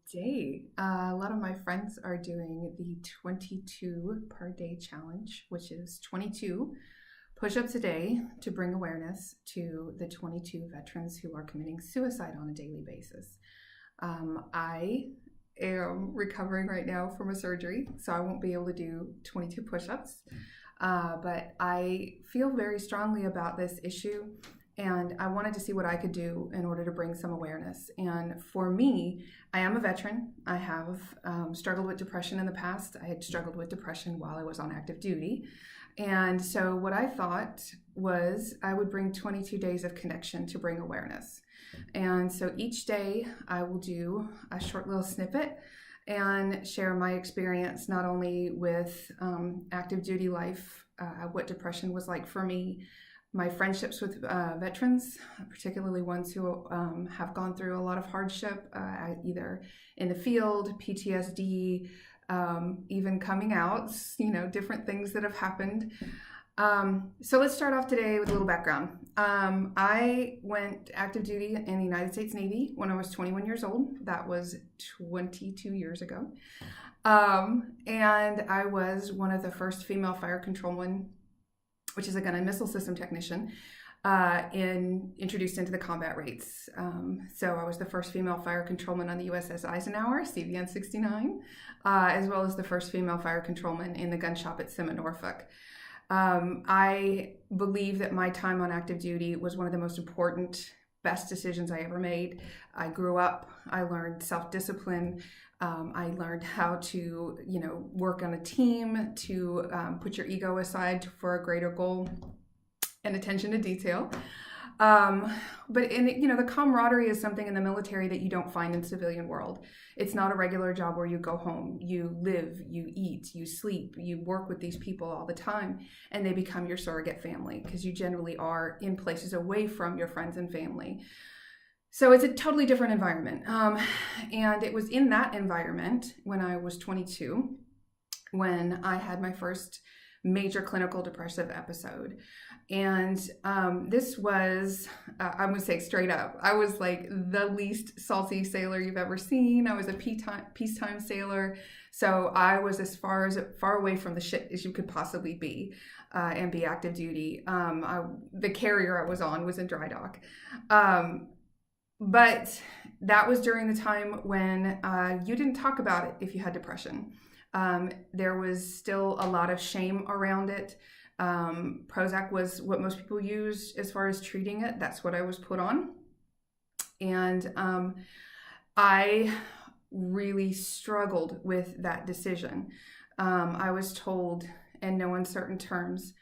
today, a lot of my friends are doing the 22 per day challenge, which is 22 push ups a day to bring awareness to the 22 veterans who are committing suicide on a daily basis. I am recovering right now from a surgery, so I won't be able to do 22 push ups. But I feel very strongly about this issue, and I wanted to see what I could do in order to bring some awareness. And for me, I am a veteran. I have struggled with depression in the past. I had struggled with depression while I was on active duty. And so what I thought was I would bring 22 days of connection to bring awareness. And so each day I will do a short little snippet and share my experience, not only with active duty life, what depression was like for me, my friendships with veterans, particularly ones who have gone through a lot of hardship, either in the field, PTSD, even coming out, different things that have happened. So let's start off today with a little background. I went active duty in the United States Navy when I was 21 years old. That was 22 years ago. And I was one of the first female fire controlmen, which is a gun and missile system technician, introduced into the combat rates. So I was the first female fire controlman on the USS Eisenhower, CVN 69, as well as the first female fire controlman in the gun shop at Sim in Norfolk. I believe that my time on active duty was one of the most important, best decisions I ever made. I grew up, I learned self-discipline. I learned how to, work on a team, to put your ego aside for a greater goal and attention to detail. But the camaraderie is something in the military that you don't find in civilian world. It's not a regular job where you go home, you live, you eat, you sleep, you work with these people all the time, and they become your surrogate family because you generally are in places away from your friends and family. So it's a totally different environment. And it was in that environment when I was 22, when I had my first major clinical depressive episode. And this was, I'm going to say straight up, I was like the least salty sailor you've ever seen. I was a peacetime sailor. So I was as far away from the shit as you could possibly be and be active duty. The carrier I was on was in dry dock. But that was during the time when you didn't talk about it if you had depression. There was still a lot of shame around it. Prozac was what most people use as far as treating it. That's what I was put on. And I really struggled with that decision. I was told in no uncertain terms,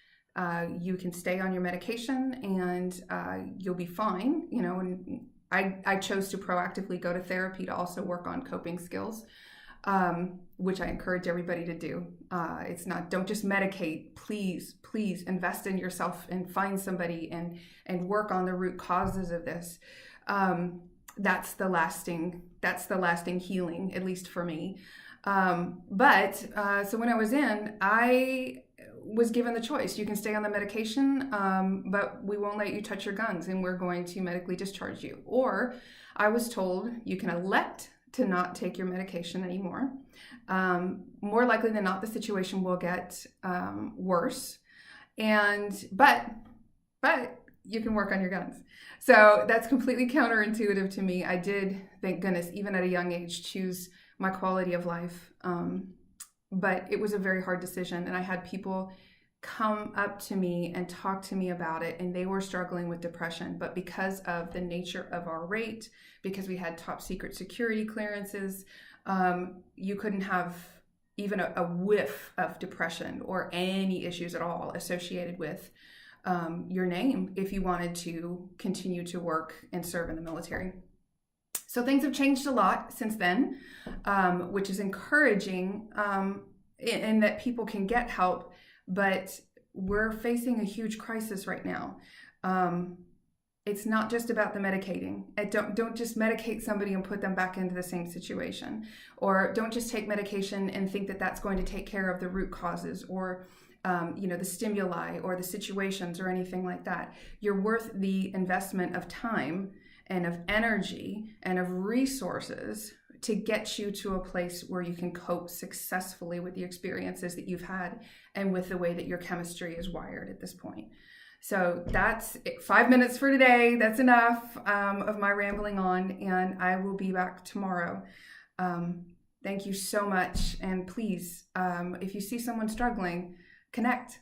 you can stay on your medication and you'll be fine, and I chose to proactively go to therapy to also work on coping skills, which I encourage everybody to do. It's not, don't just medicate. Please invest in yourself and find somebody and work on the root causes of this. That's the lasting healing, at least for me. So when I was in, I was given the choice. You can stay on the medication, but we won't let you touch your guns and we're going to medically discharge you. Or I was told you can elect to not take your medication anymore. More likely than not, the situation will get worse. But you can work on your guns. So that's completely counterintuitive to me. I did, thank goodness, even at a young age, choose my quality of life. But it was a very hard decision. And I had people come up to me and talk to me about it, and they were struggling with depression. But because of the nature of our rate, because we had top secret security clearances, you couldn't have even a whiff of depression or any issues at all associated with your name if you wanted to continue to work and serve in the military. So things have changed a lot since then, which is encouraging in that people can get help, but we're facing a huge crisis right now. It's not just about the medicating. Don't just medicate somebody and put them back into the same situation, or don't just take medication and think that that's going to take care of the root causes or the stimuli or the situations or anything like that. You're worth the investment of time and of energy and of resources to get you to a place where you can cope successfully with the experiences that you've had and with the way that your chemistry is wired at this point. So that's it. 5 minutes for today. That's enough of my rambling on, and I will be back tomorrow. Thank you so much. And please, if you see someone struggling, connect.